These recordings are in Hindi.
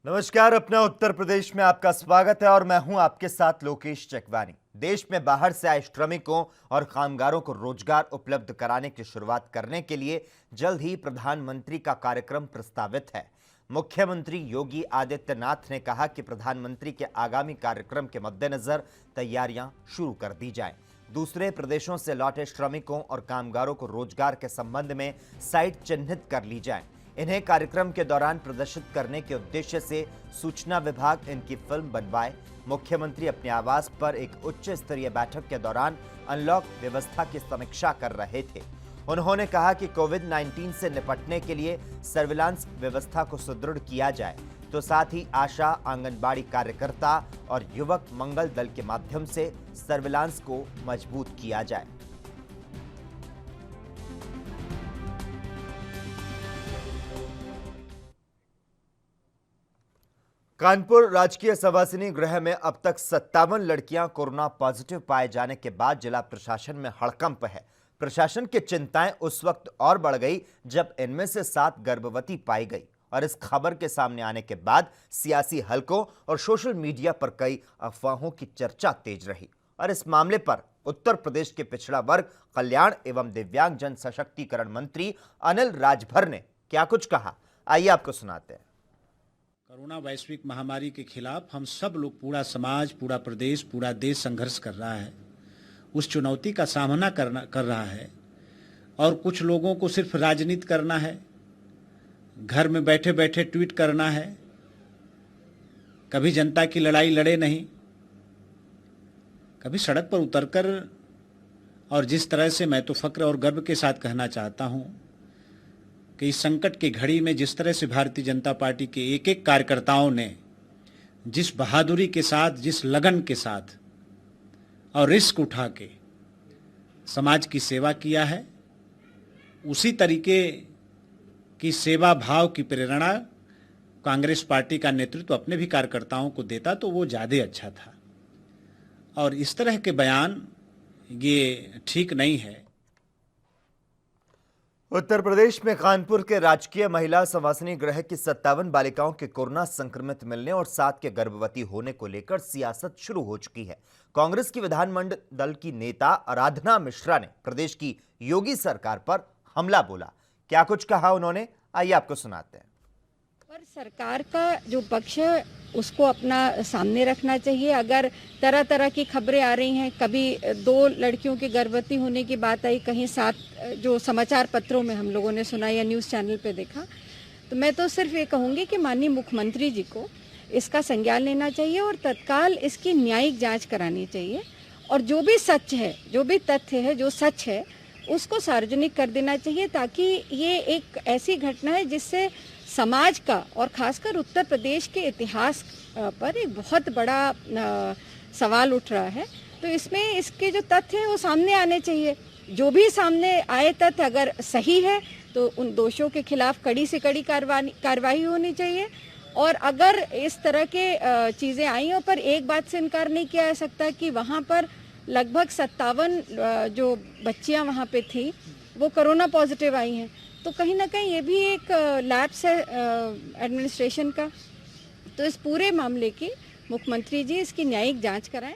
नमस्कार। अपना उत्तर प्रदेश में आपका स्वागत है और मैं हूं आपके साथ लोकेश चकवानी। देश में बाहर से आए श्रमिकों और कामगारों को रोजगार उपलब्ध कराने की शुरुआत करने के लिए जल्द ही प्रधानमंत्री का कार्यक्रम प्रस्तावित है। मुख्यमंत्री योगी आदित्यनाथ ने कहा कि प्रधानमंत्री के आगामी कार्यक्रम के मद्देनजर तैयारियां शुरू कर दी जाएं। दूसरे प्रदेशों से लौटे श्रमिकों और कामगारों को रोजगार के संबंध में साइट चिन्हित कर ली जाए। इन्हें कार्यक्रम के दौरान प्रदर्शित करने के उद्देश्य से सूचना विभाग इनकी फिल्म बनवाए। मुख्यमंत्री अपने आवास पर एक उच्च स्तरीय बैठक के दौरान अनलॉक व्यवस्था की समीक्षा कर रहे थे। उन्होंने कहा कि कोविड-19 से निपटने के लिए सर्विलांस व्यवस्था को सुदृढ़ किया जाए, तो साथ ही आशा, आंगनबाड़ी कार्यकर्ता और युवक मंगल दल के माध्यम से सर्विलांस को मजबूत किया जाए। कानपुर राजकीय संवासिनी गृह में अब तक 57 लड़कियां कोरोना पॉजिटिव पाए जाने के बाद जिला प्रशासन में हड़कंप है। प्रशासन की चिंताएं उस वक्त और बढ़ गई जब इनमें से 7 गर्भवती पाई गई और इस खबर के सामने आने के बाद सियासी हलकों और सोशल मीडिया पर कई अफवाहों की चर्चा तेज रही। और इस मामले पर उत्तर प्रदेश के पिछड़ा वर्ग कल्याण एवं दिव्यांग जन सशक्तिकरण मंत्री अनिल राजभर ने क्या कुछ कहा, आइए आपको सुनाते हैं। कोरोना वैश्विक महामारी के खिलाफ हम सब लोग, पूरा समाज, पूरा प्रदेश, पूरा देश संघर्ष कर रहा है। उस चुनौती का सामना कर रहा है और कुछ लोगों को सिर्फ राजनीति करना है, घर में बैठे बैठे ट्वीट करना है, कभी जनता की लड़ाई लड़े नहीं, कभी सड़क पर उतरकर। और जिस तरह से मैं तो फक्र और गर्व के साथ कहना चाहता हूं कि इस संकट की घड़ी में जिस तरह से भारतीय जनता पार्टी के एक एक कार्यकर्ताओं ने जिस बहादुरी के साथ, जिस लगन के साथ और रिस्क उठा के समाज की सेवा किया है, उसी तरीके की सेवा भाव की प्रेरणा कांग्रेस पार्टी का नेतृत्व अपने भी कार्यकर्ताओं को देता तो वो ज़्यादा अच्छा था। और इस तरह के बयान ये ठीक नहीं है। उत्तर प्रदेश में कानपुर के राजकीय महिला संवासिनी गृह की 57 बालिकाओं के कोरोना संक्रमित मिलने और 7 के गर्भवती होने को लेकर सियासत शुरू हो चुकी है। कांग्रेस की विधानमंडल दल की नेता आराधना मिश्रा ने प्रदेश की योगी सरकार पर हमला बोला। क्या कुछ कहा उन्होंने, आइए आपको सुनाते हैं। पर सरकार का जो पक्ष है उसको अपना सामने रखना चाहिए। अगर तरह तरह की खबरें आ रही हैं, कभी 2 लड़कियों के गर्भवती होने की बात आई, कहीं 7 जो समाचार पत्रों में हम लोगों ने सुना या न्यूज़ चैनल पे देखा, तो मैं तो सिर्फ ये कहूँगी कि माननीय मुख्यमंत्री जी को इसका संज्ञान लेना चाहिए और तत्काल इसकी न्यायिक जांच करानी चाहिए और जो भी सच है, जो भी तथ्य है, जो सच है उसको सार्वजनिक कर देना चाहिए, ताकि ये एक ऐसी घटना है जिससे समाज का और खासकर उत्तर प्रदेश के इतिहास पर एक बहुत बड़ा सवाल उठ रहा है। तो इसमें इसके जो तथ्य हैं वो सामने आने चाहिए। जो भी सामने आए तथ्य अगर सही है तो उन दोषियों के खिलाफ कड़ी से कड़ी कार्रवाई होनी चाहिए। और अगर इस तरह के चीज़ें आई हैं, पर एक बात से इनकार नहीं किया जा सकता कि वहाँ पर लगभग 57 जो बच्चियाँ वहाँ पे थी वो कोरोना पॉजिटिव आई हैं। तो कहीं ना कहीं ये भी एक लैप्स है एडमिनिस्ट्रेशन का। तो इस पूरे मामले की मुख्यमंत्री जी इसकी न्यायिक जांच कराएं।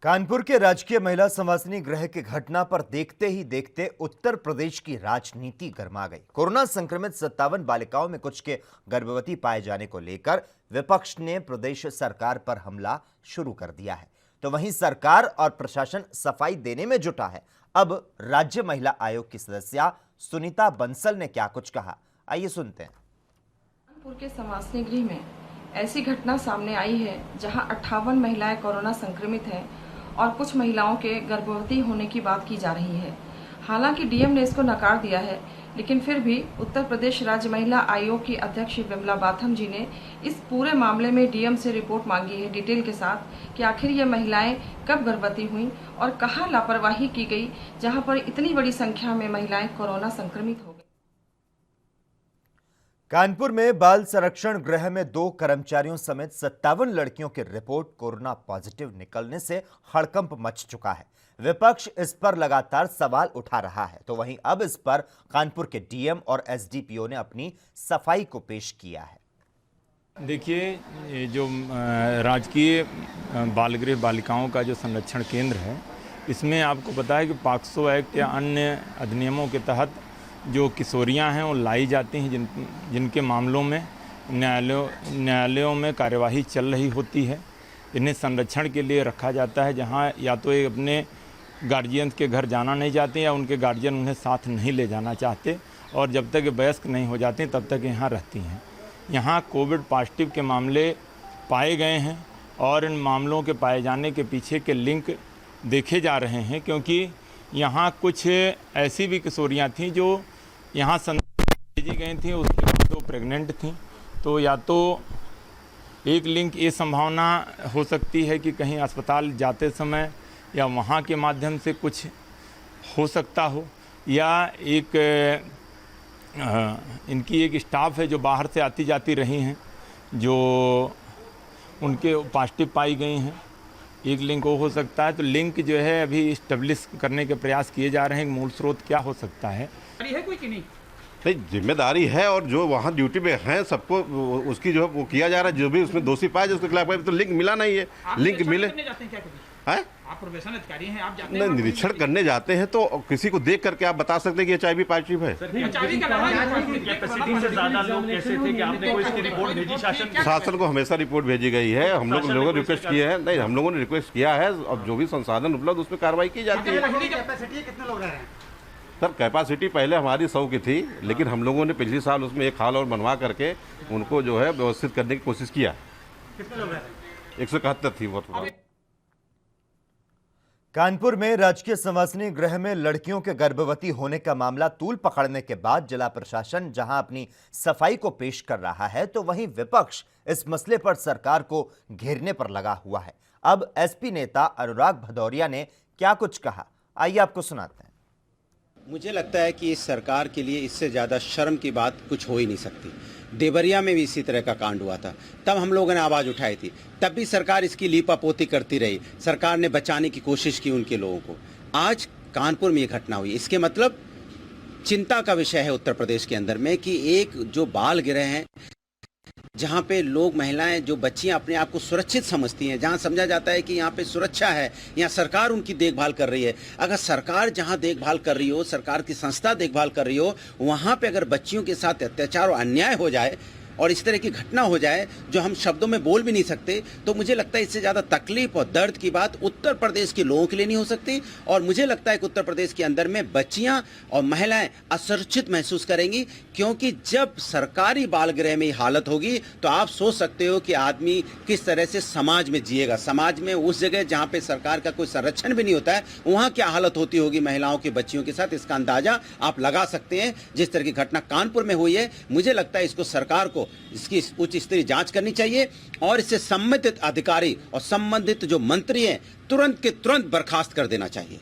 कानपुर के राजकीय महिला संवासिनी गृह की घटना पर देखते ही देखते उत्तर प्रदेश की राजनीति गरमा गई। कोरोना संक्रमित 57 बालिकाओं में कुछ के गर्भवती पाए जाने को लेकर विपक्ष ने प्रदेश सरकार पर हमला शुरू कर दिया है, तो वहीं सरकार और प्रशासन सफाई देने में जुटा है। अब राज्य महिला आयोग की सदस्या सुनीता बंसल ने क्या कुछ कहा, आइए सुनते हैं। कानपुर के संवासिनी गृह में ऐसी घटना सामने आई है जहां 58 महिलाएं कोरोना संक्रमित हैं और कुछ महिलाओं के गर्भवती होने की बात की जा रही है। हालांकि डीएम ने इसको नकार दिया है, लेकिन फिर भी उत्तर प्रदेश राज्य महिला आयोग की अध्यक्ष विमला बाथम जी ने इस पूरे मामले में डीएम से रिपोर्ट मांगी है डिटेल के साथ कि आखिर ये महिलाएं कब गर्भवती हुईं और कहां लापरवाही की गई जहां पर इतनी बड़ी संख्या में महिलाएं कोरोना संक्रमित हो गई। कानपुर में बाल संरक्षण गृह में 2 कर्मचारियों समेत 57 लड़कियों की रिपोर्ट कोरोना पॉजिटिव निकलने से हड़कंप मच चुका है। विपक्ष इस पर लगातार सवाल उठा रहा है, तो वहीं अब इस पर कानपुर के डीएम और एसडीपीओ ने अपनी सफाई को पेश किया है। देखिए, ये जो राजकीय बालगृह बालिकाओं का जो संरक्षण केंद्र है, इसमें आपको पता है कि पॉक्सो एक्ट या अन्य अधिनियमों के तहत जो किशोरियां हैं वो लाई जाती हैं, जिनके मामलों में न्यायालयों में कार्यवाही चल रही होती है। इन्हें संरक्षण के लिए रखा जाता है, जहां या तो ये अपने गार्जियन के घर जाना नहीं चाहते या उनके गार्जियन उन्हें साथ नहीं ले जाना चाहते, और जब तक ये वयस्क नहीं हो जाती तब तक यहाँ रहती हैं। यहाँ कोविड पॉजिटिव के मामले पाए गए हैं और इन मामलों के पाए जाने के पीछे के लिंक देखे जा रहे हैं, क्योंकि यहाँ कुछ ऐसी भी किशोरियाँ थीं जो यहाँ भेजी गई थीं, उसके बाद तो प्रेग्नेंट थीं। तो या तो एक लिंक ये संभावना हो सकती है कि कहीं अस्पताल जाते समय या वहाँ के माध्यम से कुछ हो सकता हो, या एक इनकी एक स्टाफ है जो बाहर से आती जाती रही हैं, जो उनके पॉजिटिव पाई गई हैं, एक लिंक वो हो सकता है। तो लिंक जो है अभी इस्टेब्लिश करने के प्रयास किए जा रहे हैं, मूल स्रोत क्या हो सकता है। है कोई कि नहीं? नहीं, जिम्मेदारी है और जो वहाँ ड्यूटी में हैं सबको उसकी जो वो किया जा रहा है, जो भी उसमें दोषी पाए उसके खिलाफ। तो लिंक मिला नहीं है, लिंक मिले है। आप प्रोफेशनल अधिकारी हैं, आप जाते हैं? निरीक्षण करने जाते हैं तो किसी को देख करके आप बता सकते हैं कि HIV पॉजिटिव है। शासन को हमेशा रिपोर्ट भेजी गई है, हम लोगों ने रिक्वेस्ट किए हैं। नहीं, हम लोगों ने रिक्वेस्ट किया है, अब जो भी संसाधन उपलब्ध उसमें कार्रवाई की जाती है। कितने लोग रह रहे हैं सर? कैपेसिटी पहले हमारी 100 की थी, लेकिन हम लोगों ने पिछले साल उसमें एक हॉल और बनवा करके उनको जो है व्यवस्थित करने की कोशिश किया। कितने लोग रह रहे हैं? 171 थी वो। कानपुर में राजकीय संवासनी गृह में लड़कियों के गर्भवती होने का मामला तूल पकड़ने के बाद जिला प्रशासन जहां अपनी सफाई को पेश कर रहा है, तो वहीं विपक्ष इस मसले पर सरकार को घेरने पर लगा हुआ है। अब एसपी नेता अनुराग भदौरिया ने क्या कुछ कहा, आइए आपको सुनाते हैं। मुझे लगता है कि इस सरकार के लिए इससे ज़्यादा शर्म की बात कुछ हो ही नहीं सकती। देवरिया में भी इसी तरह का कांड हुआ था, तब हम लोगों ने आवाज़ उठाई थी, तब भी सरकार इसकी लीपापोती करती रही, सरकार ने बचाने की कोशिश की उनके लोगों को। आज कानपुर में ये घटना हुई, इसके मतलब चिंता का विषय है उत्तर प्रदेश के अंदर में कि एक जो बाल गृह हैं, जहाँ पे लोग, महिलाएं, जो बच्चियाँ अपने आप को सुरक्षित समझती हैं, जहाँ समझा जाता है कि यहाँ पे सुरक्षा है, यहाँ सरकार उनकी देखभाल कर रही है। अगर सरकार जहाँ देखभाल कर रही हो, सरकार की संस्था देखभाल कर रही हो, वहाँ पे अगर बच्चियों के साथ अत्याचार और अन्याय हो जाए और इस तरह की घटना हो जाए जो हम शब्दों में बोल भी नहीं सकते, तो मुझे लगता है इससे ज़्यादा तकलीफ और दर्द की बात उत्तर प्रदेश के लोगों के लिए नहीं हो सकती। और मुझे लगता है कि उत्तर प्रदेश के अंदर में बच्चियां और महिलाएं असुरक्षित महसूस करेंगी, क्योंकि जब सरकारी बालगृह में हालत होगी तो आप सोच सकते हो कि आदमी किस तरह से समाज में जिएगा। समाज में उस जगह जहाँ पे सरकार का कोई संरक्षण भी नहीं होता है, वहाँ क्या हालत होती होगी महिलाओं की, बच्चियों के साथ, इसका अंदाजा आप लगा सकते हैं। जिस तरह की घटना कानपुर में हुई है, मुझे लगता है इसको सरकार को इसकी उच्च स्तरीय जांच करनी चाहिए और इससे संबंधित अधिकारी और संबंधित जो मंत्री हैं तुरंत के तुरंत बर्खास्त कर देना चाहिए।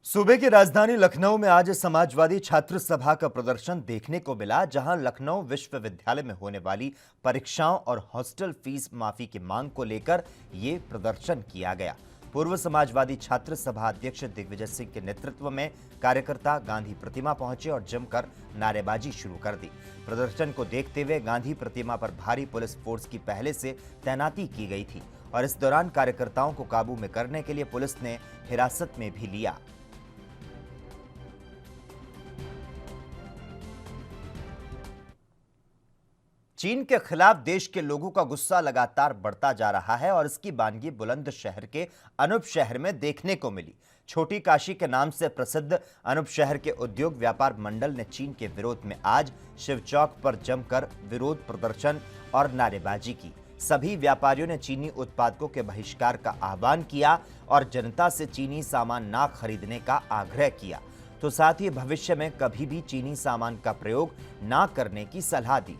सूबे की राजधानी लखनऊ में आज समाजवादी छात्र सभा का प्रदर्शन देखने को मिला, जहां लखनऊ विश्वविद्यालय में होने वाली परीक्षाओं और हॉस्टल फीस माफी की मांग को लेकर यह प्रदर्शन किया गया। पूर्व समाजवादी छात्र सभा अध्यक्ष दिग्विजय सिंह के नेतृत्व में कार्यकर्ता गांधी प्रतिमा पहुंचे और जमकर नारेबाजी शुरू कर दी। प्रदर्शन को देखते हुए गांधी प्रतिमा पर भारी पुलिस फोर्स की पहले से तैनाती की गई थी और इस दौरान कार्यकर्ताओं को काबू में करने के लिए पुलिस ने हिरासत में भी लिया। चीन के खिलाफ देश के लोगों का गुस्सा लगातार बढ़ता जा रहा है और इसकी बानगी बुलंदशहर के अनूप शहर में देखने को मिली। छोटी काशी के नाम से प्रसिद्ध अनूप शहर के उद्योग व्यापार मंडल ने चीन के विरोध में आज शिव चौक पर जमकर विरोध प्रदर्शन और नारेबाजी की। सभी व्यापारियों ने चीनी उत्पादकों के बहिष्कार का आह्वान किया और जनता से चीनी सामान ना खरीदने का आग्रह किया, तो साथ ही भविष्य में कभी भी चीनी सामान का प्रयोग ना करने की सलाह दी।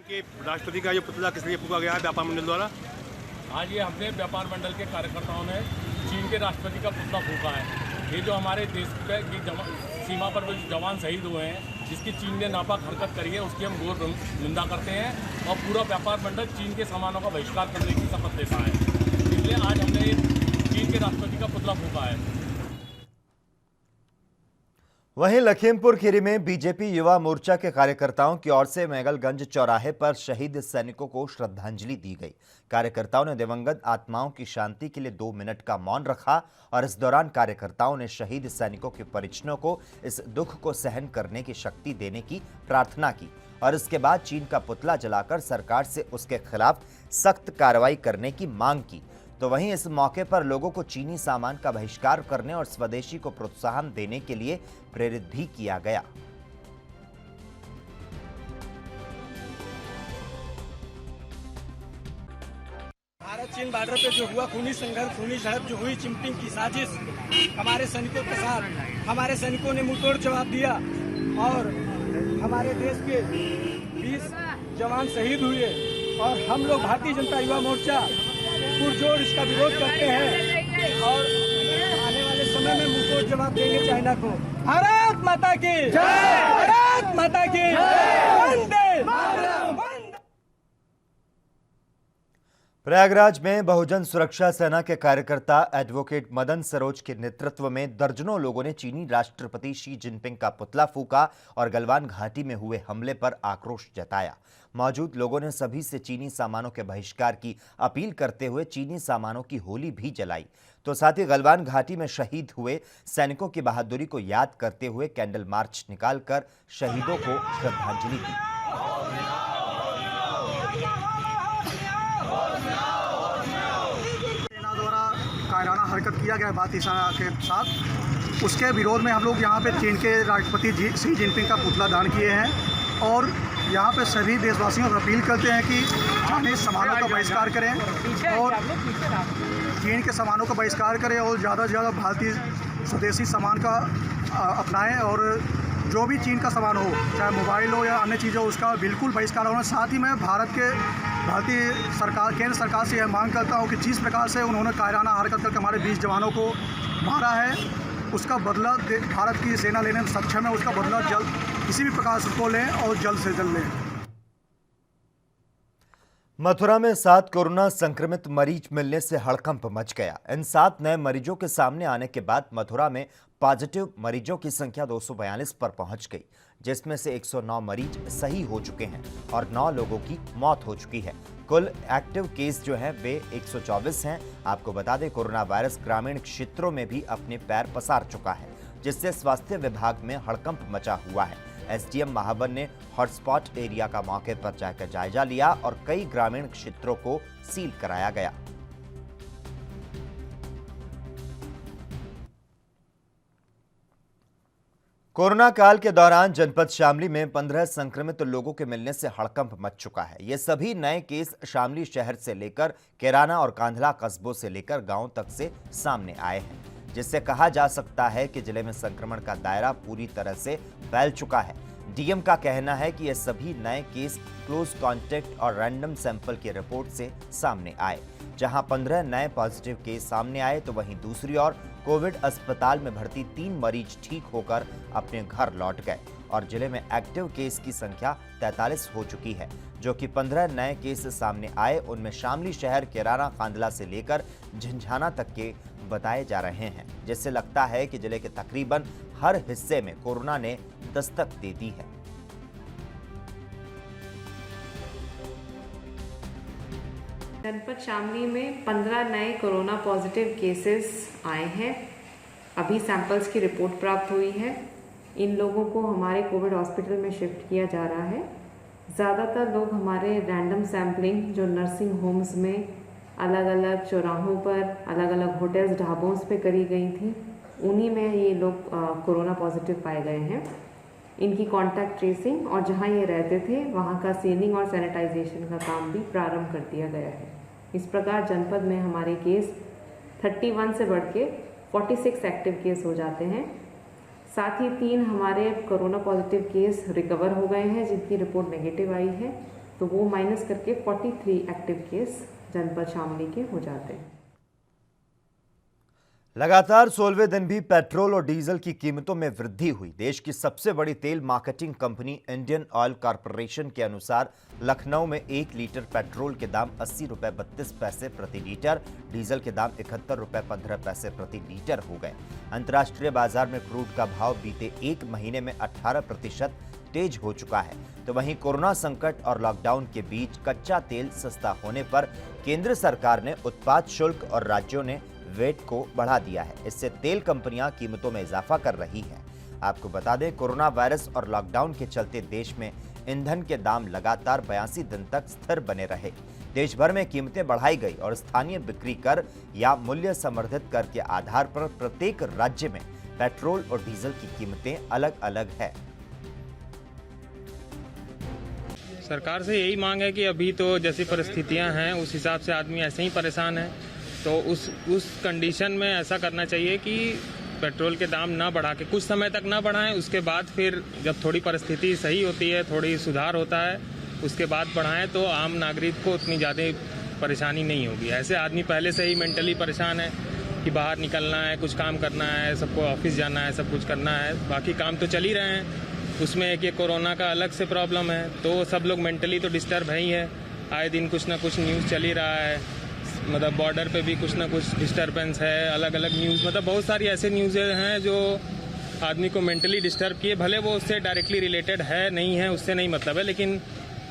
के राष्ट्रपति का जो पुतला किस लिए फूंका गया है व्यापार मंडल द्वारा? आज ये हमने व्यापार मंडल के कार्यकर्ताओं ने चीन के राष्ट्रपति का पुतला फूंका है। ये जो हमारे देश की सीमा पर जो जवान शहीद हुए हैं जिसकी चीन ने नापाक हरकत करी है उसकी हम घोर निंदा करते हैं और पूरा व्यापार मंडल चीन के सामानों का बहिष्कार करने की शपथ लेता है। इसलिए आज हमने चीन के राष्ट्रपति का पुतला फूंका है। वहीं लखीमपुर खीरी में बीजेपी युवा मोर्चा के कार्यकर्ताओं की ओर से मैगलगंज चौराहे पर शहीद सैनिकों को श्रद्धांजलि दी गई। कार्यकर्ताओं ने दिवंगत आत्माओं की शांति के लिए 2 मिनट का मौन रखा और इस दौरान कार्यकर्ताओं ने शहीद सैनिकों के परिजनों को इस दुख को सहन करने की शक्ति देने की प्रार्थना की और इसके बाद चीन का पुतला जलाकर सरकार से उसके खिलाफ सख्त कार्रवाई करने की मांग की। तो वहीं इस मौके पर लोगों को चीनी सामान का बहिष्कार करने और स्वदेशी को प्रोत्साहन देने के लिए प्रेरित भी किया गया। भारत चीन बॉर्डर पे जो हुआ खूनी संघर्ष, खूनी झड़प जो हुई, चिंगपिंग की साजिश हमारे सैनिकों के साथ, हमारे सैनिकों ने मुंहतोड़ जवाब दिया और हमारे देश के 20 जवान शहीद हुए और हम लोग भारतीय जनता युवा मोर्चा पुरजोर इसका विरोध करते हैं और आने वाले समय में मुंहतोड़ जवाब देंगे चाइना को। भारत माता की जय, भारत माता की जय, वंदे मातरम। प्रयागराज में बहुजन सुरक्षा सेना के कार्यकर्ता एडवोकेट मदन सरोज के नेतृत्व में दर्जनों लोगों ने चीनी राष्ट्रपति शी जिनपिंग का पुतला फूंका और गलवान घाटी में हुए हमले पर आक्रोश जताया। मौजूद लोगों ने सभी से चीनी सामानों के बहिष्कार की अपील करते हुए चीनी सामानों की होली भी जलाई। तो साथ ही गलवान घाटी में शहीद हुए सैनिकों की बहादुरी को याद करते हुए कैंडल मार्च निकालकर शहीदों को श्रद्धांजलि दी। कायराना हरकत किया गया भारतीय सेना के साथ, उसके विरोध में हम लोग यहाँ पे चीन के राष्ट्रपति शी जिनपिंग का पुतला दान किए हैं और यहाँ पे सभी देशवासियों से अपील करते हैं कि चाइनीज सामानों का बहिष्कार करें और चीन के सामानों का बहिष्कार करें और ज़्यादा से ज़्यादा भारतीय स्वदेशी सामान का अपनाएं और जो भी चीन का सामान हो, चाहे मोबाइल हो या अन्य चीज़ हो, उसका बिल्कुल बहिष्कार होना। साथ ही मैं भारतीय सरकार, केंद्र सरकार से यह मांग करता हूं कि जिस प्रकार से उन्होंने कायराना हरकत करके हमारे 20 जवानों को मारा है, उसका बदला भारत की सेना लेने में सक्षम है। उसका बदला जल्द किसी भी प्रकार से उसको लें और जल्द से जल्द लें। मथुरा में 7 कोरोना संक्रमित मरीज मिलने से हड़कंप मच गया। इन 7 नए मरीजों के सामने आने के बाद मथुरा में पॉजिटिव मरीजों की संख्या 242 पर पहुंच गई, जिसमें से 109 मरीज सही हो चुके हैं और 9 लोगों की मौत हो चुकी है। कुल एक्टिव केस जो हैं वे 124 हैं। आपको बता दें, कोरोना वायरस ग्रामीण क्षेत्रों में भी अपने पैर पसार चुका है, जिससे स्वास्थ्य विभाग में हड़कंप मचा हुआ है। एसडीएम महावन ने हॉटस्पॉट एरिया का मौके पर जाकर जायजा लिया और कई ग्रामीण क्षेत्रों को सील कराया गया। कोरोना काल के दौरान जनपद शामली में 15 संक्रमित लोगों के मिलने से हड़कंप मच चुका है। ये सभी नए केस शामली शहर से लेकर कैराना और कांधला कस्बों से लेकर गांव तक से सामने आए हैं, जिससे कहा जा सकता है कि जिले में संक्रमण का दायरा पूरी तरह से फैल चुका है। डीएम का कहना है कि ये सभी नए केस क्लोज कॉन्टैक्ट और रैंडम सैंपल की रिपोर्ट से सामने आए। जहां 15 नए पॉजिटिव केस सामने आए तो वहीं दूसरी ओर कोविड अस्पताल में भर्ती 3 मरीज ठीक होकर अपने घर लौट गए और जिले में एक्टिव केस की संख्या 43 हो चुकी है, जो कि 15 नए केस सामने आए उनमें शामली शहर, कैराना, कांधला से लेकर झंझाना तक के बताए जा रहे हैं, जिससे लगता है कि जिले के तकरीबन हर हिस्से में कोरोना ने दस्तक दे दी है। जनपद शामली में 15 नए कोरोना पॉजिटिव केसेस आए हैं। अभी सैंपल्स की रिपोर्ट प्राप्त हुई है। इन लोगों को हमारे कोविड हॉस्पिटल में शिफ्ट किया जा रहा है। ज़्यादातर लोग हमारे रैंडम सैंपलिंग जो नर्सिंग होम्स में अलग अलग चौराहों पर, अलग अलग होटल्स, ढाबों पे करी गई थी, उन्हीं में ये लोग कोरोना पॉजिटिव पाए गए हैं। इनकी कॉन्टैक्ट ट्रेसिंग और जहाँ ये रहते थे वहाँ का सीलिंग और सैनिटाइजेशन का काम भी प्रारंभ कर दिया गया है। इस प्रकार जनपद में हमारे केस 31 से बढ़ के 46 एक्टिव केस हो जाते हैं। साथ ही 3 हमारे कोरोना पॉजिटिव केस रिकवर हो गए हैं जिनकी रिपोर्ट नेगेटिव आई है, तो वो माइनस करके 43 एक्टिव केस जनपद शामली के हो जाते हैं। लगातार 16वें दिन भी पेट्रोल और डीजल की कीमतों में वृद्धि हुई। देश की सबसे बड़ी तेल marketing company Indian oil corporation के अनुसार लखनऊ में 1 लीटर पेट्रोल के दाम 80 रुपए 32 पैसे प्रति लीटर, डीजल के दाम 71 रुपए 15 पैसे प्रति लीटर हो गए। अंतर्राष्ट्रीय बाजार में क्रूड का भाव बीते एक महीने में 18% तेज हो चुका है। तो वहीं कोरोना संकट और लॉकडाउन के बीच कच्चा तेल सस्ता होने पर केंद्र सरकार ने उत्पाद शुल्क और राज्यों ने वेट को बढ़ा दिया है। इससे तेल कंपनियां कीमतों में इजाफा कर रही हैं। आपको बता दें, कोरोना वायरस और लॉकडाउन के चलते देश में ईंधन के दाम लगातार 82 दिन तक स्थिर बने रहे। देश भर में कीमतें बढ़ाई गई और स्थानीय बिक्री कर या मूल्य संवर्धित कर के आधार पर प्रत्येक राज्य में पेट्रोल और डीजल की कीमतें अलग अलग है। सरकार से यही मांग है कि अभी तो जैसी परिस्थितियां हैं उस हिसाब से आदमी ऐसे ही परेशान है, तो उस कंडीशन में ऐसा करना चाहिए कि पेट्रोल के दाम ना बढ़ा के कुछ समय तक ना बढ़ाएं, उसके बाद फिर जब थोड़ी परिस्थिति सही होती है, थोड़ी सुधार होता है, उसके बाद बढ़ाएं तो आम नागरिक को उतनी ज़्यादा परेशानी नहीं होगी। ऐसे आदमी पहले से ही मेंटली परेशान है कि बाहर निकलना है, कुछ काम करना है, सबको ऑफिस जाना है, सब कुछ करना है, बाकी काम तो चल ही रहे हैं, उसमें एक ये कोरोना का अलग से प्रॉब्लम है, तो सब लोग मेंटली तो डिस्टर्ब है ही है। आए दिन कुछ ना कुछ न्यूज़ चल ही रहा है, मतलब बॉर्डर पे भी कुछ ना कुछ डिस्टर्बेंस है, अलग अलग न्यूज़, मतलब बहुत सारी ऐसे न्यूज़ हैं जो आदमी को मेंटली डिस्टर्ब किए। भले वो उससे डायरेक्टली रिलेटेड है नहीं है, उससे नहीं मतलब है, लेकिन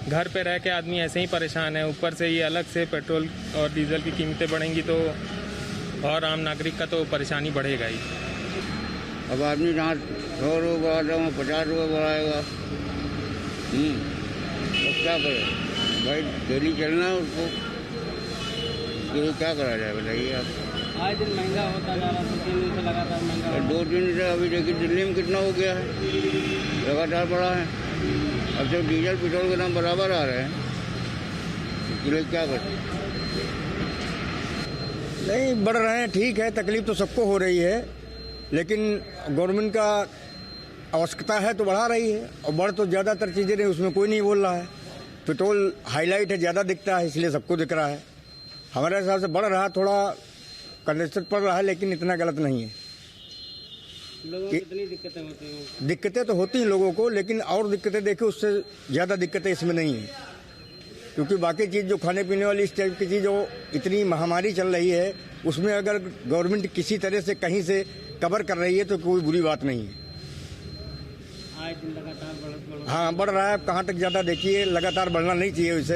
घर पे रह के आदमी ऐसे ही परेशान है। ऊपर से ये अलग से पेट्रोल और डीजल की कीमतें बढ़ेंगी तो और आम नागरिक का तो परेशानी बढ़ेगा ही। अब आदमी जहाँ 100 रुपये बढ़ाता है 50 रुपये बढ़ाएगा, अब क्या करे भाई, डेली चलना है उसको, तो क्या करा जाए बताइए आप। आए दिन महंगा होता जा रहा है, 2-3 दिन से लगातार महंगा। 2-3 दिन से अभी देखिए दिल्ली में कितना हो गया है, लगातार बढ़ा है। अब जब डीजल पेट्रोल के दाम बराबर आ रहे हैं, इसके लिए क्या करें। नहीं बढ़ रहे हैं, ठीक है, तकलीफ तो सबको हो रही है, लेकिन गवर्नमेंट का आवश्यकता है तो बढ़ा रही है, और बढ़ तो ज़्यादातर चीज़ें नहीं, उसमें कोई नहीं बोल रहा है। पेट्रोल हाईलाइट है, ज़्यादा दिखता है, इसलिए सबको दिख रहा है। हमारे हिसाब से बढ़ रहा, थोड़ा कंजेस्टेड पड़ रहा है, लेकिन इतना गलत नहीं है। लोगों को कितनी दिक्कतें होती हैं? दिक्कतें तो होती हैं लोगों को, लेकिन और दिक्कतें देखें उससे ज़्यादा दिक्कतें इसमें नहीं है, क्योंकि बाकी चीज़ जो खाने पीने वाली इस टाइप की चीज़ जो इतनी महामारी चल रही है, उसमें अगर गवर्नमेंट किसी तरह से कहीं से कवर कर रही है तो कोई बुरी बात नहीं है। आज दिन लगातार हाँ बढ़ रहा है, कहाँ तक ज़्यादा देखिए, लगातार बढ़ना नहीं चाहिए वैसे,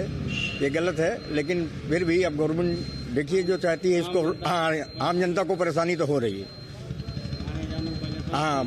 ये गलत है, लेकिन फिर भी अब गवर्नमेंट देखिए जो चाहती है इसको, हाँ आम जनता को परेशानी तो हो रही है। हाँ,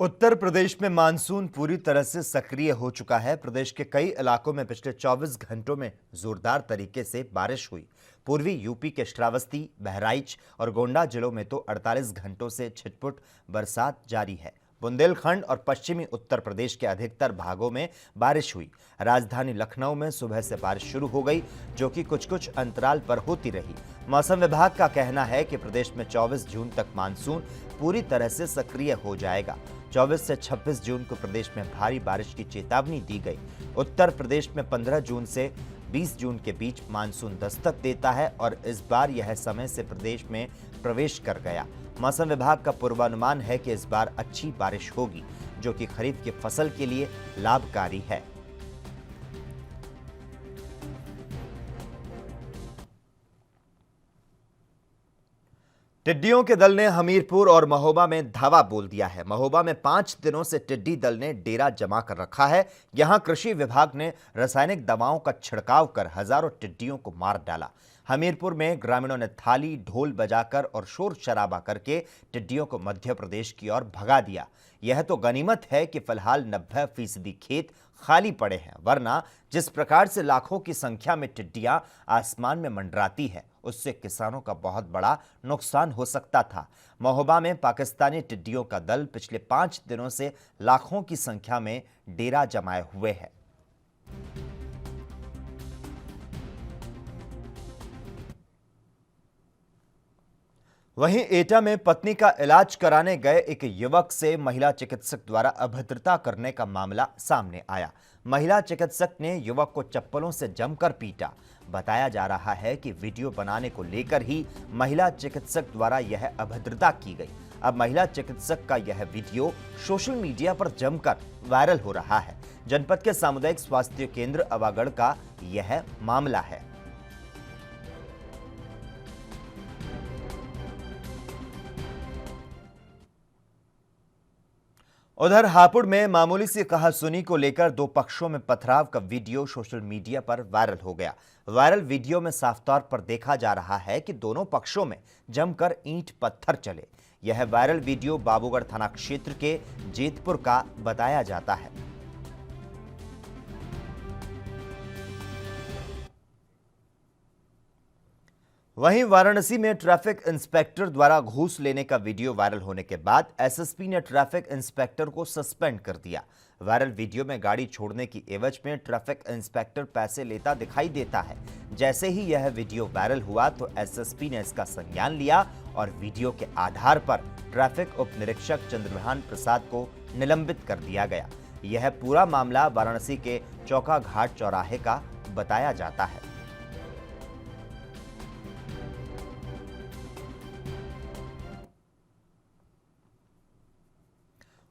उत्तर प्रदेश में मानसून पूरी तरह से सक्रिय हो चुका है। प्रदेश के कई इलाकों में पिछले 24 घंटों में जोरदार तरीके से बारिश हुई। पूर्वी यूपी के श्रावस्ती, बहराइच और गोंडा जिलों में तो 48 घंटों से छिटपुट बरसात जारी है। बुंदेलखंड और पश्चिमी उत्तर प्रदेश के अधिकतर भागों में बारिश हुई। राजधानी लखनऊ में सुबह से बारिश शुरू हो गई, जो कि कुछ कुछ अंतराल पर होती रही। मौसम विभाग का कहना है कि प्रदेश में 24 जून तक मानसून पूरी तरह से सक्रिय हो जाएगा। 24 से 26 जून को प्रदेश में भारी बारिश की चेतावनी दी गई। उत्तर प्रदेश में 15 जून से 20 जून के बीच मानसून दस्तक देता है और इस बार यह समय से प्रदेश में प्रवेश कर गया। मौसम विभाग का पूर्वानुमान है कि इस बार अच्छी बारिश होगी, जो कि खरीफ की फसल के लिए लाभकारी है। टिड्डियों के दल ने हमीरपुर और महोबा में धावा बोल दिया है। महोबा में 5 दिनों से टिड्डी दल ने डेरा जमा कर रखा है। यहां कृषि विभाग ने रासायनिक दवाओं का छिड़काव कर हजारों टिड्डियों को मार डाला। हमीरपुर में ग्रामीणों ने थाली ढोल बजाकर और शोर शराबा करके टिड्डियों को मध्य प्रदेश की ओर भगा दिया। यह तो गनीमत है कि फिलहाल 90% खेत खाली पड़े हैं, वरना जिस प्रकार से लाखों की संख्या में टिड्डियां आसमान में मंडराती है, उससे किसानों का बहुत बड़ा नुकसान हो सकता था। महोबा में पाकिस्तानी टिड्डियों का दल पिछले 5 दिनों से लाखों की संख्या में डेरा जमाए हुए है। वहीं एटा में पत्नी का इलाज कराने गए एक युवक से महिला चिकित्सक द्वारा अभद्रता करने का मामला सामने आया। महिला चिकित्सक ने युवक को चप्पलों से जमकर पीटा। बताया जा रहा है कि वीडियो बनाने को लेकर ही महिला चिकित्सक द्वारा यह अभद्रता की गई। अब महिला चिकित्सक का यह वीडियो सोशल मीडिया पर जमकर वायरल हो रहा है। जनपद के सामुदायिक स्वास्थ्य केंद्र अवागढ़ का यह मामला है। उधर हापुड़ में मामूली सी कहासुनी को लेकर दो पक्षों में पथराव का वीडियो सोशल मीडिया पर वायरल हो गया। वायरल वीडियो में साफ तौर पर देखा जा रहा है कि दोनों पक्षों में जमकर ईंट पत्थर चले। यह वायरल वीडियो बाबूगढ़ थाना क्षेत्र के जेतपुर का बताया जाता है। वहीं वाराणसी में ट्रैफिक इंस्पेक्टर द्वारा घूस लेने का वीडियो वायरल होने के बाद एसएसपी ने ट्रैफिक इंस्पेक्टर को सस्पेंड कर दिया। वायरल वीडियो में गाड़ी छोड़ने की एवज में ट्रैफिक इंस्पेक्टर पैसे लेता दिखाई देता है। जैसे ही यह वीडियो वायरल हुआ तो एसएसपी ने इसका संज्ञान लिया और वीडियो के आधार पर ट्रैफिक उप निरीक्षक चंद्रभान प्रसाद को निलंबित कर दिया गया। यह पूरा मामला वाराणसी के चौका घाट चौराहे का बताया जाता है।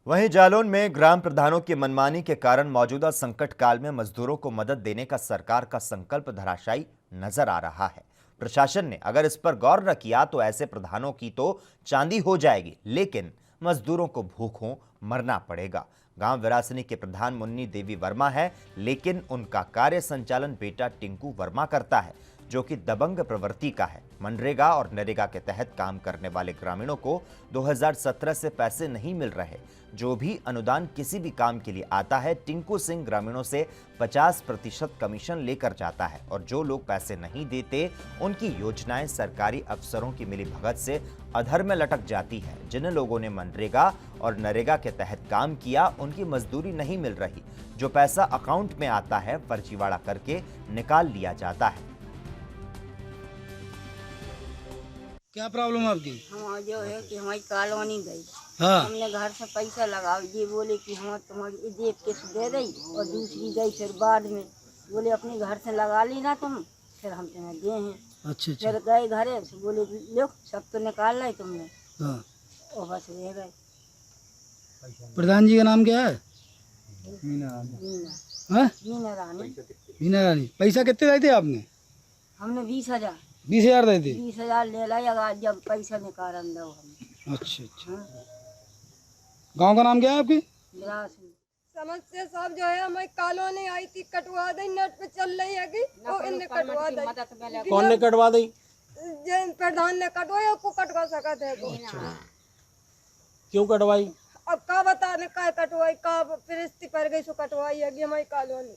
वहीं जालौन में ग्राम प्रधानों की मनमानी के कारण मौजूदा संकट काल में मजदूरों को मदद देने का सरकार का संकल्प धराशायी नजर आ रहा है। प्रशासन ने अगर इस पर गौर न किया तो ऐसे प्रधानों की तो चांदी हो जाएगी, लेकिन मजदूरों को भूखों मरना पड़ेगा। गांव विरासनी के प्रधान मुन्नी देवी वर्मा है, लेकिन उनका कार्य संचालन बेटा टिंकू वर्मा करता है, जो कि दबंग प्रवृत्ति का है। मनरेगा और नरेगा के तहत काम करने वाले ग्रामीणों को 2017 से पैसे नहीं मिल रहे। जो भी अनुदान किसी भी काम के लिए आता है, टिंकू सिंह ग्रामीणों से 50% कमीशन लेकर जाता है और जो लोग पैसे नहीं देते उनकी योजनाएं सरकारी अफसरों की मिलीभगत से अधर में लटक जाती है। जिन लोगों ने मनरेगा और नरेगा के तहत काम किया उनकी मजदूरी नहीं मिल रही। जो पैसा अकाउंट में आता है फर्जीवाड़ा करके निकाल लिया जाता है। क्या प्रॉब्लम है आपकी? हाँ, जो है कि हमारी कॉलोनी गई। हाँ। हमने घर से पैसा लगाओ, ये बोले कि हम तुम्हारी जेब के दे रही, और दूसरी गई फिर बाद में बोले अपने घर से लगा ली ना तुम, फिर हम तुम्हें दे हैं। अच्छा। फिर गए घरे से बोले लो सब तो निकाल रहे तुमने। हाँ। और बस रह गए। प्रधान जी का नाम क्या है? मीना हाँ? मीना रानी। मीना रानी। पैसा कितने दिए थे आपने? हमने 20,000 20,000 दिए थे। 20,000 ले लिया जब पैसा निकाल दो हम। अच्छा। गांव का नाम क्या है आपकी? समस्या सब जो है हमारी कॉलोनी आई थी, कटवा दी, नेट पे चल रही है कि तो इनने कटवा दी। कौन ने कटवा दी? प्रधान ने कटवाया, को कटवा सका थे। क्यों कटवाई? अब का बताने का कटवाई, का फिरिस्ती पर गई सो कटवाई है हमारी कॉलोनी।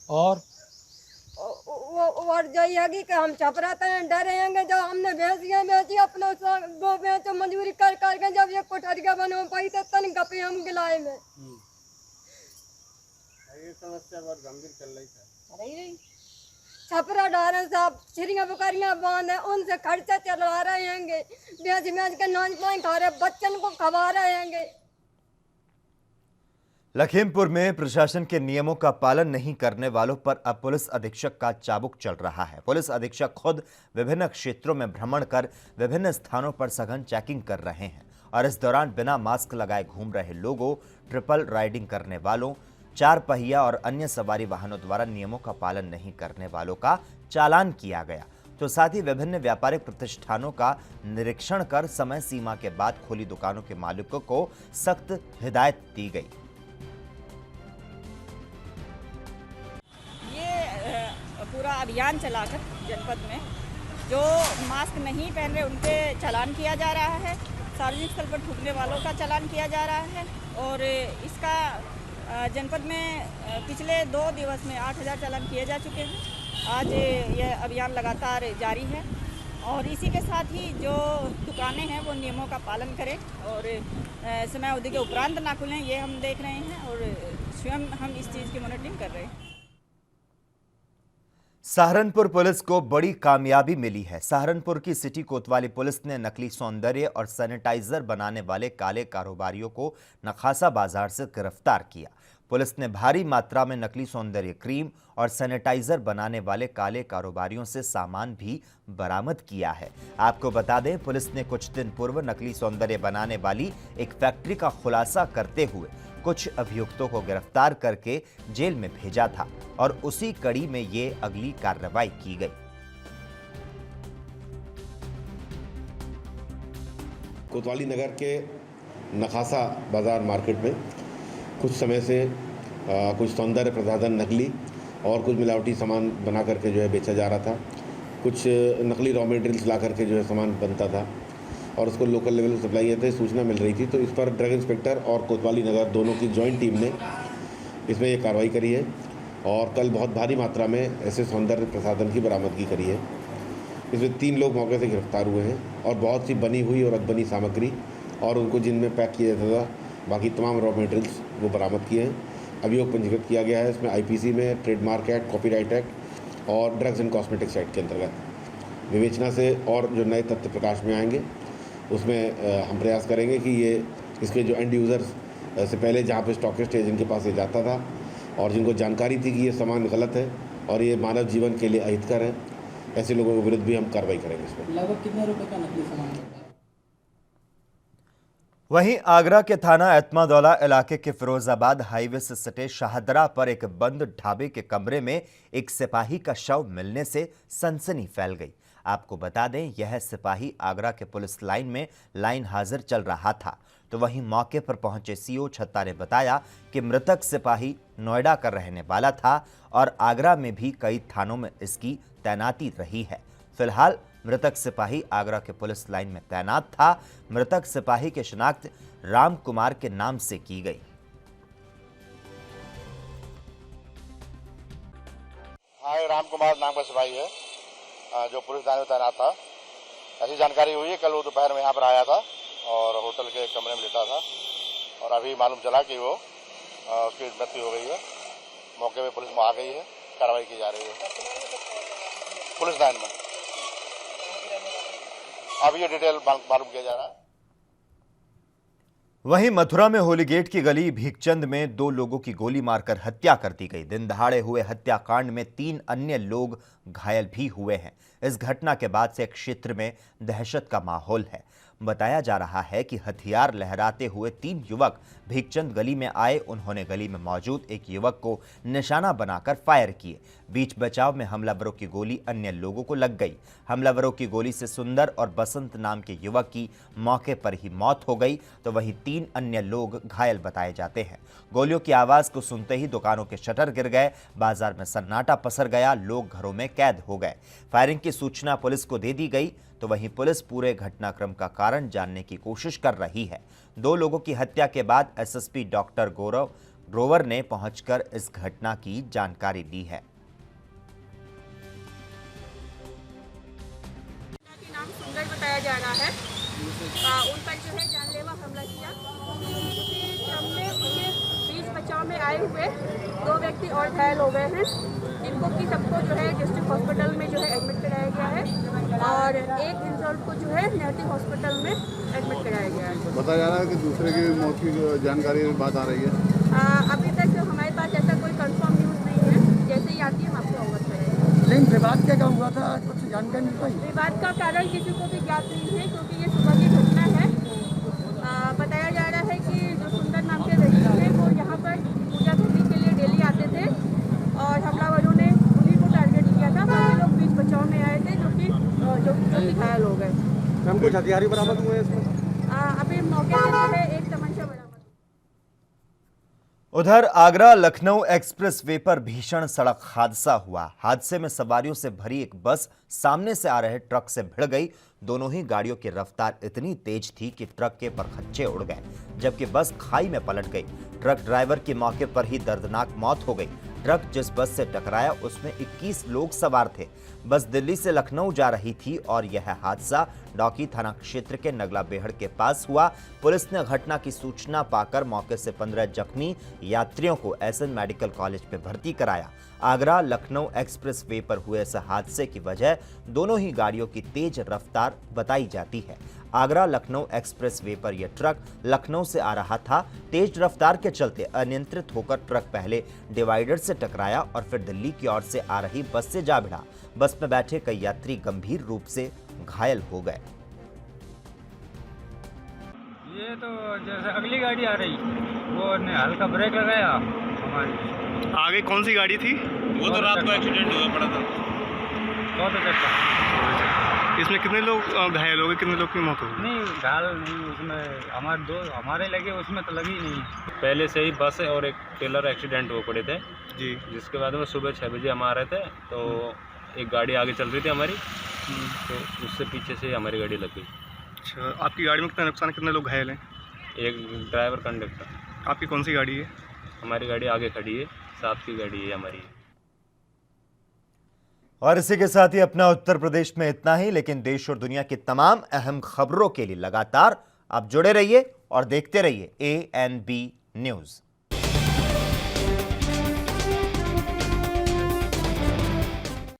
और जाइएगी कि हम छपराते हैं, डरे हैं। जब हमने भैंसियाँ बेची अपना वो बेचो मजबूरी कर करके, जब ये कोठरिया बनो पाई तो तन गपे हम गिलाए में। ये समस्या बहुत गंभीर चल रही है। छपरा डारे साहब छिरियाँ बकरियाँ बांध है, उनसे खर्चा चला रहे हैं। बेच के नाच पानी खा रहे, बच्चन को खवा रहे हैं। लखीमपुर में प्रशासन के नियमों का पालन नहीं करने वालों पर अब पुलिस अधीक्षक का चाबुक चल रहा है। पुलिस अधीक्षक खुद विभिन्न क्षेत्रों में भ्रमण कर विभिन्न स्थानों पर सघन चेकिंग कर रहे हैं और इस दौरान बिना मास्क लगाए घूम रहे लोगों, ट्रिपल राइडिंग करने वालों, 4 पहिया और अन्य सवारी वाहनों द्वारा नियमों का पालन नहीं करने वालों का चालान किया गया। तो साथ ही विभिन्न व्यापारिक प्रतिष्ठानों का निरीक्षण कर समय सीमा के बाद खोली दुकानों के मालिकों को सख्त हिदायत दी गई। पूरा अभियान चलाकर जनपद में जो मास्क नहीं पहन रहे उनके चालान किया जा रहा है, सार्वजनिक स्थल पर थूकने वालों का चालान किया जा रहा है और इसका जनपद में पिछले 2 दिवस में 8,000 चालान किए जा चुके हैं। आज यह अभियान लगातार जारी है और इसी के साथ ही जो दुकानें हैं वो नियमों का पालन करें और समय अवधि के उपरांत ना खुलें, ये हम देख रहे हैं और स्वयं हम इस चीज़ की मॉनिटरिंग कर रहे हैं। सहारनपुर पुलिस को बड़ी कामयाबी मिली है। सहारनपुर की सिटी कोतवाली पुलिस ने नकली सौंदर्य और सैनिटाइजर बनाने वाले काले कारोबारियों को नखासा बाजार से गिरफ्तार किया। पुलिस ने भारी मात्रा में नकली सौंदर्य क्रीम और सैनिटाइजर बनाने वाले काले कारोबारियों से सामान भी बरामद किया है। आपको बता दें, पुलिस ने कुछ दिन पूर्व नकली सौंदर्य बनाने वाली एक फैक्ट्री का खुलासा करते हुए कुछ अभियुक्तों को गिरफ्तार करके जेल में भेजा था और उसी कड़ी में ये अगली कार्रवाई की गई। कोतवाली नगर के नखासा बाजार मार्केट में कुछ समय से कुछ सौंदर्य प्रसाधन नकली और कुछ मिलावटी सामान बना करके जो है बेचा जा रहा था। कुछ नकली रॉ मटेरियल्स ला करके जो है सामान बनता था और उसको लोकल लेवल पर सप्लाई करते सूचना मिल रही थी। तो इस पर ड्रग इंस्पेक्टर और कोतवाली नगर दोनों की जॉइंट टीम ने इसमें ये कार्रवाई करी है और कल बहुत भारी मात्रा में ऐसे सौंदर्य प्रसाधन की बरामदगी करी है। इसमें 3 लोग मौके से गिरफ्तार हुए हैं और बहुत सी बनी हुई और अधबनी सामग्री और उनको जिनमें पैक किया जाता था बाकी तमाम रॉ मटेरियल्स वो बरामद किए हैं। अभियोग पंजीकृत किया गया है। इसमें आईपीसी में ट्रेडमार्क एक्ट, कॉपीराइट एक्ट और ड्रग्स एंड कॉस्मेटिक्स एक्ट के अंतर्गत विवेचना से और जो नए तथ्य प्रकाश में आएंगे उसमें हम प्रयास करेंगे कि ये इसके जो एंड यूज़र्स से पहले जहाँ पे स्टॉकिस्ट है जिनके पास ये जाता था और जिनको जानकारी थी कि ये सामान गलत है और ये मानव जीवन के लिए अहितकर है, ऐसे लोगों के विरुद्ध भी हम कार्रवाई करेंगे। इस पर लगभग कितने रुपए का नकली सामान है? वहीं आगरा के थाना एतमादौला इलाके के फिरोजाबाद हाईवे से सटे शाहदरा पर एक बंद ढाबे के कमरे में एक सिपाही का शव मिलने से सनसनी फैल गई। आपको बता दें, यह सिपाही आगरा के पुलिस लाइन में लाइन हाजिर चल रहा था। तो वहीं मौके पर पहुंचे सीओ छत्ता ने बताया कि मृतक सिपाही नोएडा का रहने वाला था और आगरा में भी कई थानों में इसकी तैनाती रही है। फिलहाल मृतक सिपाही आगरा के पुलिस लाइन में तैनात था। मृतक सिपाही की शिनाख्त राम कुमार के नाम से की गई। हाँ, राम कुमार नाम का सिपाही है जो पुलिस लाइन में तैनात था। ऐसी जानकारी हुई है, कल वो दोपहर में यहाँ पर आया था और होटल के कमरे में लेटा था और अभी मालूम चला कि वो उसकी मृत्यु हो गई है। मौके पे पुलिस आ गई है, कार्रवाई की जा रही है पुलिस लाइन में। अभी ये डिटेल मालूम किया जा रहा है। वहीं मथुरा में होली गेट की गली भीखचंद में 2 लोगों की गोली मारकर हत्या कर दी गई। दिन दहाड़े हुए हत्याकांड में 3 अन्य लोग घायल भी हुए हैं। इस घटना के बाद से क्षेत्र में दहशत का माहौल है। बताया जा रहा है कि हथियार लहराते हुए 3 युवक भीखचंद गली में आए। उन्होंने गली में मौजूद एक युवक को निशाना बनाकर फायर किए। बीच बचाव में हमलावरों की गोली अन्य लोगों को लग गई। हमलावरों की गोली से सुंदर और बसंत नाम के युवक की मौके पर ही मौत हो गई। तो वहीं 3 अन्य लोग घायल बताए जाते हैं। गोलियों की आवाज को सुनते ही दुकानों के शटर गिर गए, बाजार में सन्नाटा पसर गया, लोग घरों में कैद हो गए। फायरिंग की सूचना पुलिस को दे दी गई। तो वहीं पुलिस पूरे घटनाक्रम का कारण जानने की कोशिश कर रही है। 2 लोगों की हत्या के बाद एसएसपी डॉक्टर ग्रोवर ने पहुंचकर इस घटना की जानकारी दी है। नाम सुंदर बताया जा रहा है। उन पर जो है जानलेवा हमला किया। इसी क्रम में उनके बीच बचाव में आए हुए 2 व्यक्ति और घायल हो गए हैं। इनको की सबको जो है डिस्ट्रिक्ट हॉस्पिटल में जो है एडमिट कराया गया है और एक इंजर्ड को जो है नेहती हॉस्पिटल में एडमिट कराया गया है। बताया जा रहा है कि दूसरे की मौत की जानकारी बात आ रही है। अभी तक हमारे पास ऐसा कोई कंफर्म न्यूज़ नहीं है। जैसे ही आती है हम आपको अवगत करेंगे। लेकिन विवाद क्या काम हुआ था, कुछ जानकारी मिल पाई? विवाद का कारण किसी को भी ज्ञात नहीं है क्योंकि ये सुबह की घटना है। बताया जा रहा है कि जो सुंदर नाम के व्यक्ति थे वो यहाँ पर पूजा करने के लिए डेली आते थे और हमलावरों ने उन्हीं को टारगेट किया था। बाकी लोग बीच बचाव में आए थे जो कि घायल हो गए। हम कुछ हथियार बरामद हुए इसमें? अभी मौके पर जो है एक तमंचा बरामद। उधर आगरा लखनऊ एक्सप्रेस वे पर भीषण सड़क हादसा हुआ। हादसे में सवारियों से भरी एक बस सामने से आ रहे ट्रक से भिड़ गई। दोनों ही गाड़ियों की रफ्तार इतनी तेज थी कि ट्रक के परखच्चे उड़ गए, जबकि बस खाई में पलट गई। ट्रक ड्राइवर की मौके पर ही दर्दनाक मौत हो गई। ट्रक जिस बस से टकराया उसमें 21 लोग सवार थे। बस दिल्ली से लखनऊ जा रही थी और यह हादसा डौकी थाना क्षेत्र के नगला बेहड़ के पास हुआ। पुलिस ने घटना की सूचना पाकर मौके से 15 जख्मी यात्रियों को एसएन मेडिकल कॉलेज में भर्ती कराया। आगरा लखनऊ एक्सप्रेस वे पर हुए इस हादसे की वजह दोनों ही गाड़ियों की तेज रफ्तार बताई जाती है। आगरा लखनऊ एक्सप्रेस वे पर यह ट्रक लखनऊ से आ रहा था। तेज रफ्तार के चलते अनियंत्रित होकर ट्रक पहले डिवाइडर से टकराया और फिर दिल्ली की ओर से आ रही बस से जा भिड़ा। बस में बैठे कई यात्री गंभीर रूप से घायल हो गए। ये तो जैसे अगली गाड़ी आ रही वो ने हल्का ब्रेक लगाया हमारी। आगे कौन सी गाड़ी थी? वो तो रात को एक्सीडेंट हुआ पड़ा था। इसमें कितने लोग घायल हो गए, कितने लोग की मौत हो गई? नहीं घायल नहीं, उसमें हमारे लगे, उसमें तो लगी नहीं। पहले से ही बस और एक टेलर एक्सीडेंट हो पड़े थे जी, जिसके बाद में सुबह 6 बजे हम आ रहे थे तो एक गाड़ी आगे चल रही थी हमारी, तो उससे पीछे से हमारी गाड़ी लग गई। अच्छा, आपकी गाड़ी में कितना नुकसान, कितने लोग घायल हैं? एक ड्राइवर कंडक्टर। आपकी कौन सी गाड़ी है? हमारी गाड़ी आगे खड़ी है, साथ की गाड़ी है हमारी। और इसी के साथ ही अपना उत्तर प्रदेश में इतना ही, लेकिन देश और दुनिया की तमाम अहम खबरों के लिए लगातार आप जुड़े रहिए और देखते रहिए ANB न्यूज़।